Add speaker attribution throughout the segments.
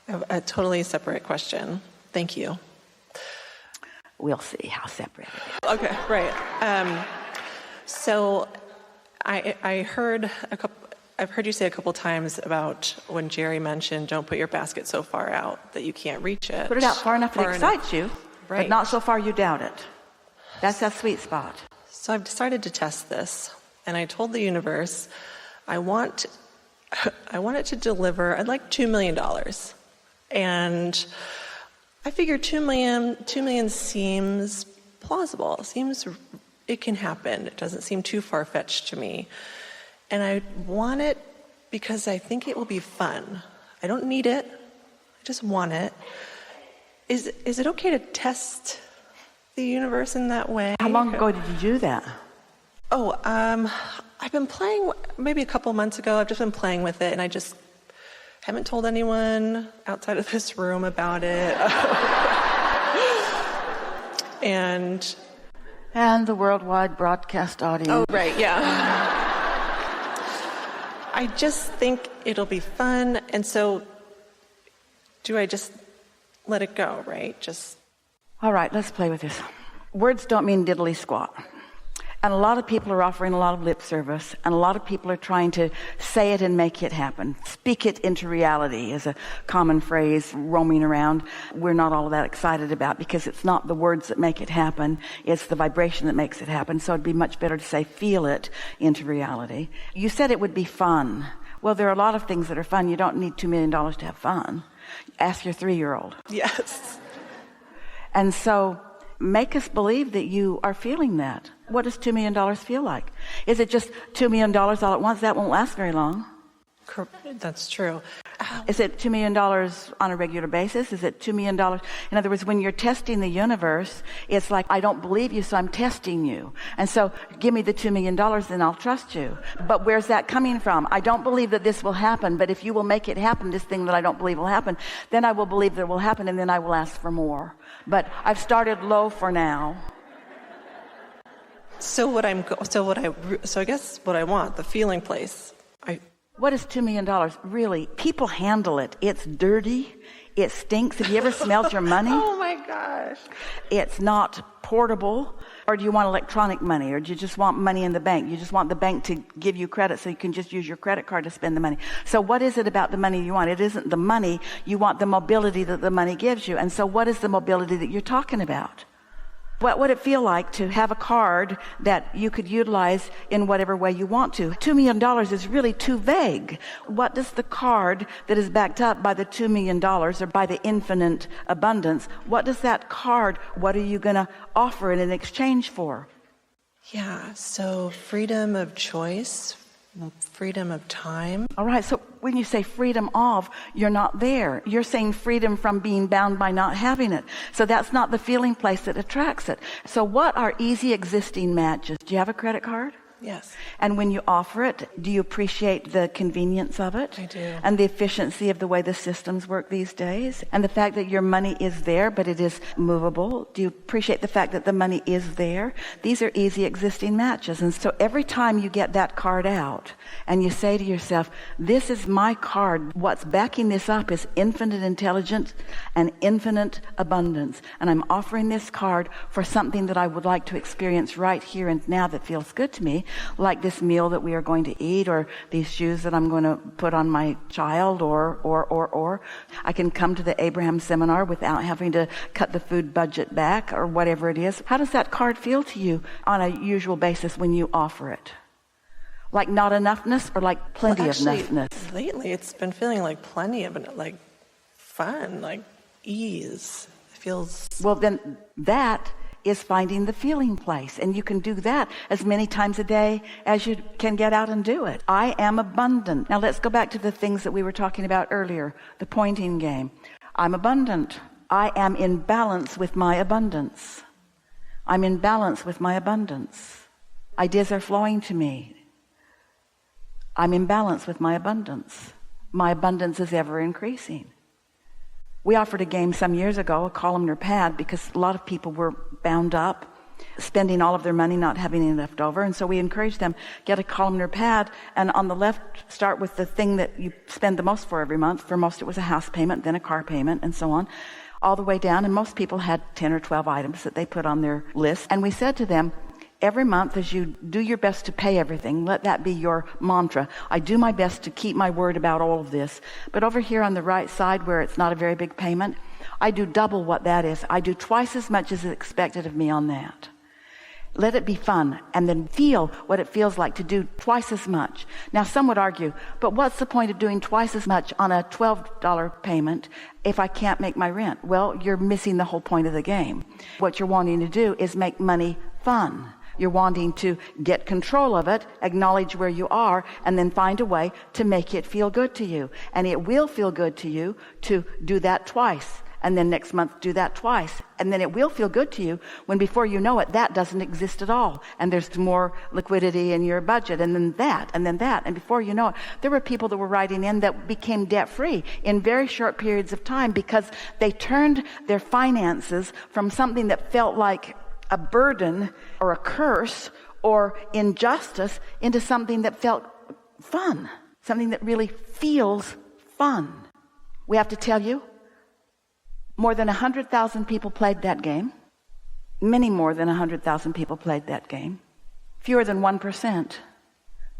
Speaker 1: A totally separate question. Thank you.
Speaker 2: We'll see how separate it is.
Speaker 1: Okay, right. So I've heard you say a couple times about when Jerry mentioned don't put your basket so far out that you can't reach it.
Speaker 2: Put it out far enough that it excites you,
Speaker 1: right,
Speaker 2: but not so far you doubt it. That's that sweet spot.
Speaker 1: So I've decided to test this, and I told the universe, I want it to deliver, I'd like $2 million. And I figured $2 million seems plausible. It can happen. It doesn't seem too far-fetched to me. And I want it because I think it will be fun. I don't need it. I just want it. Is it okay to test the universe in that way?
Speaker 2: How long ago did you do that?
Speaker 1: Oh, I've been playing, maybe a couple months ago. I've just been playing with it, and I just haven't told anyone outside of this room about it. And
Speaker 2: the worldwide broadcast audience.
Speaker 1: Oh, right, yeah. I just think it'll be fun, and so do I just let it go, right?
Speaker 2: All right, let's play with this. Words don't mean diddly squat. And a lot of people are offering a lot of lip service, and a lot of people are trying to say it and make it happen. Speak it into reality is a common phrase roaming around. We're not all that excited about, because it's not the words that make it happen, it's the vibration that makes it happen. So it'd be much better to say feel it into reality. You said it would be fun. Well, there are a lot of things that are fun. You don't need $2 million to have fun. Ask your 3-year-old.
Speaker 1: Yes.
Speaker 2: And so make us believe that you are feeling that. What does $2 million feel like? Is it just $2 million all at once? That won't last very long.
Speaker 1: That's true.
Speaker 2: Is it $2 million on a regular basis? Is it $2 million? In other words, when you're testing the universe, it's like, I don't believe you, so I'm testing you. And so give me the $2 million, then I'll trust you. But where's that coming from? I don't believe that this will happen, but if you will make it happen, this thing that I don't believe will happen, then I will believe that it will happen, and then I will ask for more. But I've started low for now.
Speaker 1: So I guess what I want, the feeling place.
Speaker 2: What is $2 million? Really, people handle it. It's dirty. It stinks. Have you ever smelled your money?
Speaker 1: Oh my gosh.
Speaker 2: It's not portable. Or do you want electronic money? Or do you just want money in the bank? You just want the bank to give you credit so you can just use your credit card to spend the money. So what is it about the money you want? It isn't the money. You want the mobility that the money gives you. And so what is the mobility that you're talking about? What would it feel like to have a card that you could utilize in whatever way you want to? $2 million is really too vague. What does the card that is backed up by the $2 million or by the infinite abundance, what does that card, what are you going to offer it in exchange for?
Speaker 1: Yeah, so freedom of choice, freedom of time.
Speaker 2: All right, so when you say freedom of, you're not there. You're saying freedom from being bound by not having it. So that's not the feeling place that attracts it. So what are easy existing matches? Do you have a credit card?
Speaker 1: Yes.
Speaker 2: And when you offer it, do you appreciate the convenience of it?
Speaker 1: I do.
Speaker 2: And the efficiency of the way the systems work these days? And the fact that your money is there, but it is movable? Do you appreciate the fact that the money is there? These are easy existing matches. And so every time you get that card out and you say to yourself, this is my card, what's backing this up is infinite intelligence and infinite abundance. And I'm offering this card for something that I would like to experience right here and now that feels good to me. Like this meal that we are going to eat, or these shoes that I'm going to put on my child, or I can come to the Abraham seminar without having to cut the food budget back, or whatever it is. How does that card feel to you on a usual basis when you offer it? Like not enoughness, or like plenty of enoughness?
Speaker 1: Lately it's been feeling like plenty of it, like fun, like ease. It feels...
Speaker 2: Well, then that is finding the feeling place. And you can do that as many times a day as you can get out and do it. I am abundant. Now let's go back to the things that we were talking about earlier, the pointing game. I'm abundant. I am in balance with my abundance. I'm in balance with my abundance. Ideas are flowing to me. I'm in balance with my abundance. My abundance is ever increasing. We offered a game some years ago, a columnar pad, because a lot of people were bound up spending all of their money, not having any left over. And so we encourage them, get a columnar pad, and on the left, start with the thing that you spend the most for every month. For most, it was a house payment, then a car payment, and so on, all the way down. And most people had 10 or 12 items that they put on their list. And we said to them, every month, as you do your best to pay everything, let that be your mantra. I do my best to keep my word about all of this. But over here on the right side, where it's not a very big payment, I do double what that is. I do twice as much as is expected of me on that. Let it be fun, and then feel what it feels like to do twice as much. Now, some would argue, but what's the point of doing twice as much on a $12 payment if I can't make my rent? Well, you're missing the whole point of the game. What you're wanting to do is make money fun. You're wanting to get control of it, acknowledge where you are, and then find a way to make it feel good to you. And it will feel good to you to do that twice. And then next month, do that twice. And then it will feel good to you when before you know it, that doesn't exist at all. And there's more liquidity in your budget. And then that, and then that. And before you know it, there were people that were writing in that became debt-free in very short periods of time because they turned their finances from something that felt like a burden or a curse or injustice into something that felt fun, something that really feels fun. We have to tell you, more than 100,000 people played that game. Many more than 100,000 people played that game. Fewer than 1%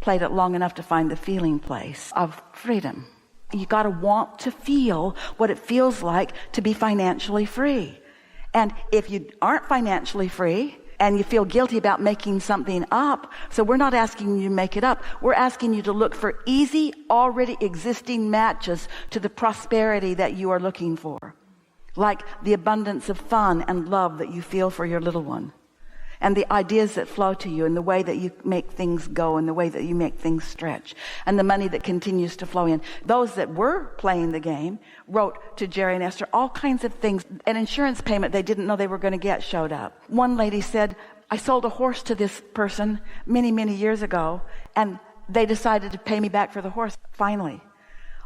Speaker 2: played it long enough to find the feeling place of freedom. You got to want to feel what it feels like to be financially free. And if you aren't financially free and you feel guilty about making something up, so we're not asking you to make it up. We're asking you to look for easy, already existing matches to the prosperity that you are looking for. Like the abundance of fun and love that you feel for your little one. And the ideas that flow to you and the way that you make things go and the way that you make things stretch. And the money that continues to flow in. Those that were playing the game wrote to Jerry and Esther all kinds of things. An insurance payment they didn't know they were going to get showed up. One lady said, I sold a horse to this person many, many years ago, and they decided to pay me back for the horse, finally.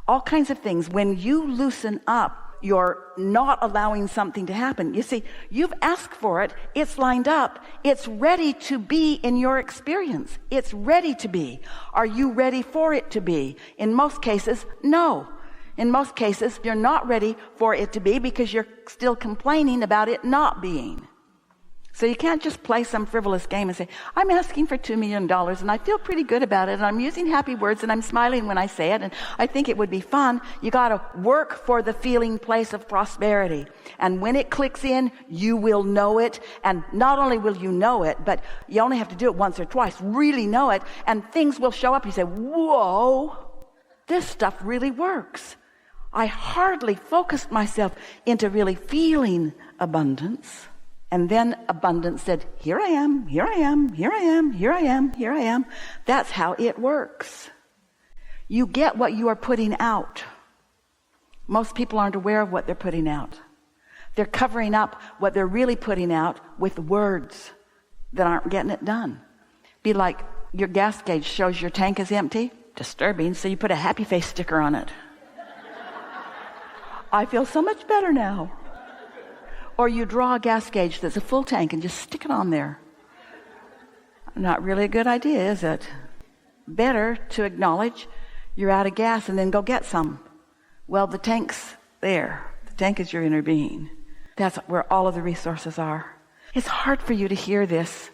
Speaker 2: All kinds of things. When you loosen up, you're not allowing something to happen. You see, you've asked for it. It's lined up. It's ready to be in your experience. It's ready to be. Are you ready for it to be? In most cases, no. In most cases, you're not ready for it to be because you're still complaining about it not being. So you can't just play some frivolous game and say, I'm asking for $2 million and I feel pretty good about it and I'm using happy words and I'm smiling when I say it and I think it would be fun. You got to work for the feeling place of prosperity. And when it clicks in, you will know it. And not only will you know it, but you only have to do it once or twice, really know it, and things will show up. You say, whoa, this stuff really works. I hardly focused myself into really feeling abundance. And then abundance said, here I am, here I am, here I am, here I am, here I am. That's how it works. You get what you are putting out. Most people aren't aware of what they're putting out. They're covering up what they're really putting out with words that aren't getting it done. Be like your gas gauge shows your tank is empty. Disturbing, so you put a happy face sticker on it. I feel so much better now. Or you draw a gas gauge that's a full tank and just stick it on there. Not really a good idea, is it? Better to acknowledge you're out of gas and then go get some. Well, the tank's there. The tank is your inner being. That's where all of the resources are. It's hard for you to hear this,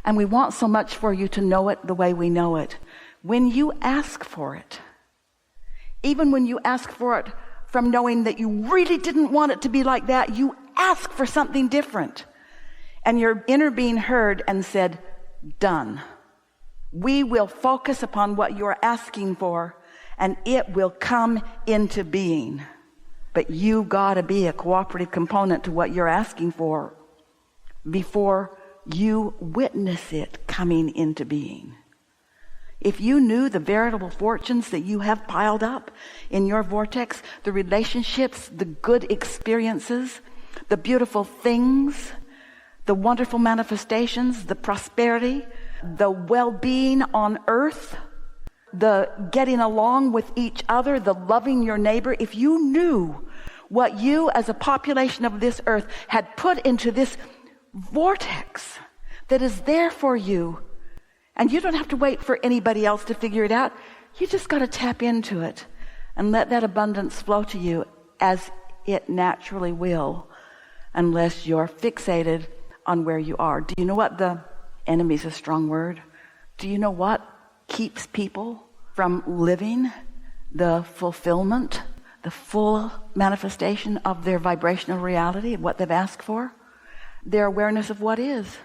Speaker 2: and we want so much for you to know it the way we know it. When you ask for it, even when you ask for it from knowing that you really didn't want it to be like that, you ask for something different. And your inner being heard and said, done. We will focus upon what you're asking for, and it will come into being. But you got to be a cooperative component to what you're asking for before you witness it coming into being. If you knew the veritable fortunes that you have piled up in your vortex, the relationships, the good experiences, the beautiful things, the wonderful manifestations, the prosperity, the well-being on earth, the getting along with each other, the loving your neighbor, if you knew what you as a population of this earth had put into this vortex, that is there for you. And you don't have to wait for anybody else to figure it out. You just got to tap into it and let that abundance flow to you as it naturally will, unless you're fixated on where you are. Do you know what the enemy is a strong word? Do you know what keeps people from living the fulfillment, the full manifestation of their vibrational reality, of what they've asked for? Their awareness of what is.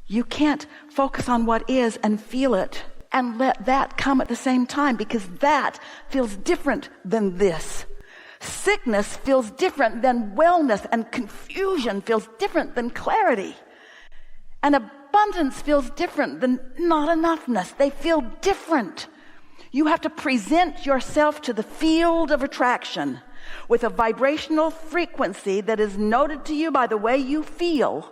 Speaker 2: You can't focus on what is and feel it and let that come at the same time, because that feels different than this. Sickness feels different than wellness, and confusion feels different than clarity. And abundance feels different than not enoughness. They feel different. You have to present yourself to the field of attraction with a vibrational frequency that is noted to you by the way you feel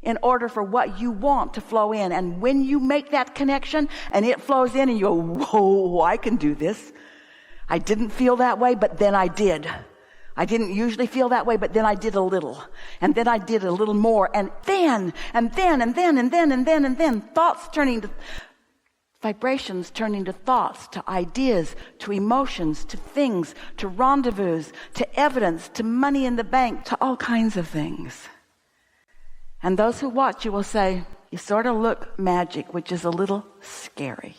Speaker 2: in order for what you want to flow in. And when you make that connection and it flows in and you go, whoa, I can do this. I didn't feel that way, but then I did. I didn't usually feel that way, but then I did a little. And then I did a little more. And then, thoughts turning to vibrations, turning to thoughts, to ideas, to emotions, to things, to rendezvous, to evidence, to money in the bank, to all kinds of things. And those who watch you will say, you sort of look magic, which is a little scary.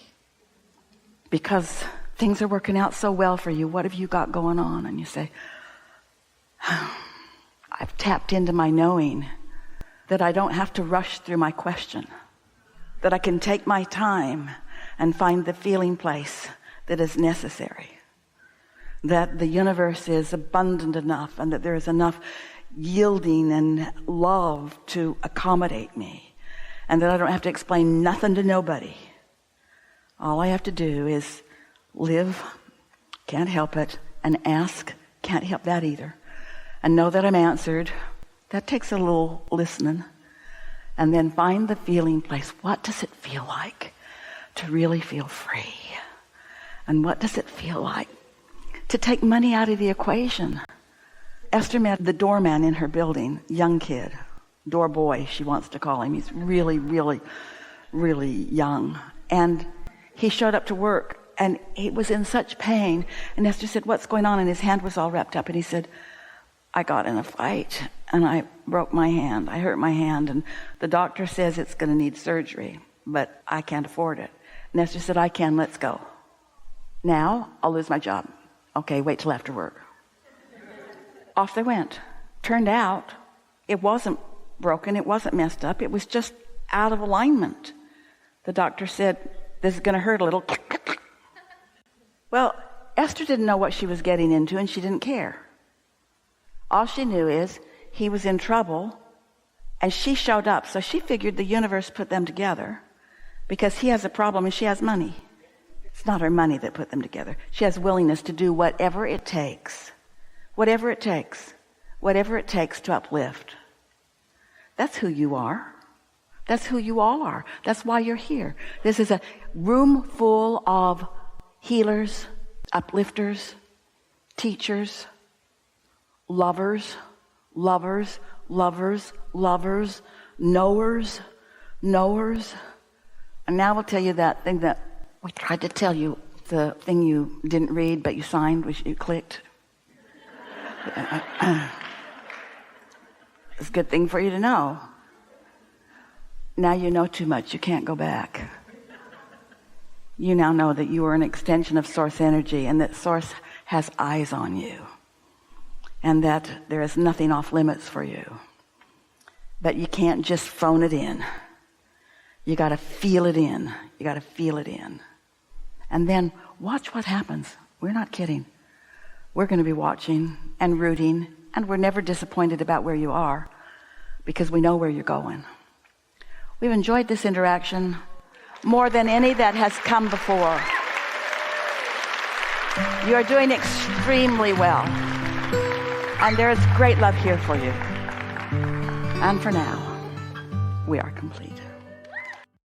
Speaker 2: Because things are working out so well for you. What have you got going on? And you say, I've tapped into my knowing that I don't have to rush through my question, that I can take my time and find the feeling place that is necessary, that the universe is abundant enough and that there is enough yielding and love to accommodate me, and that I don't have to explain nothing to nobody. All I have to do is live, can't help it, and ask, can't help that either, and know that I'm answered. That takes a little listening. And then find the feeling place. What does it feel like to really feel free? And what does it feel like to take money out of the equation? Esther met the doorman in her building, young kid, door boy, she wants to call him. He's really, really, really young. And he showed up to work, and he was in such pain. And Esther said, what's going on? And his hand was all wrapped up. And he said, I got in a fight, and I broke my hand. I hurt my hand, and the doctor says it's going to need surgery, but I can't afford it. And Esther said, I can, let's go. Now, I'll lose my job. Okay, wait till after work. Off they went. Turned out, it wasn't broken, it wasn't messed up, it was just out of alignment. The doctor said, this is going to hurt a little. Well, Esther didn't know what she was getting into, and she didn't care. All she knew is he was in trouble, and she showed up. So she figured the universe put them together because he has a problem and she has money. It's not her money that put them together. She has willingness to do whatever it takes. Whatever it takes. Whatever it takes to uplift. That's who you are. That's who you all are. That's why you're here. This is a room full of healers, uplifters, teachers, lovers, lovers, lovers, lovers, knowers, knowers. And now we'll tell you that thing that we tried to tell you, the thing you didn't read but you signed, which you clicked. It's a good thing for you to know. Now you know too much. You can't go back. You now know that you are an extension of Source energy, and that Source has eyes on you, and that there is nothing off limits for you. But you can't just phone it in. You got to feel it in. You got to feel it in. And then watch what happens. We're not kidding. We're going to be watching and rooting, and we're never disappointed about where you are because we know where you're going. We've enjoyed this interaction more than any that has come before. You are doing extremely well, and there is great love here for you. And for now, we are complete.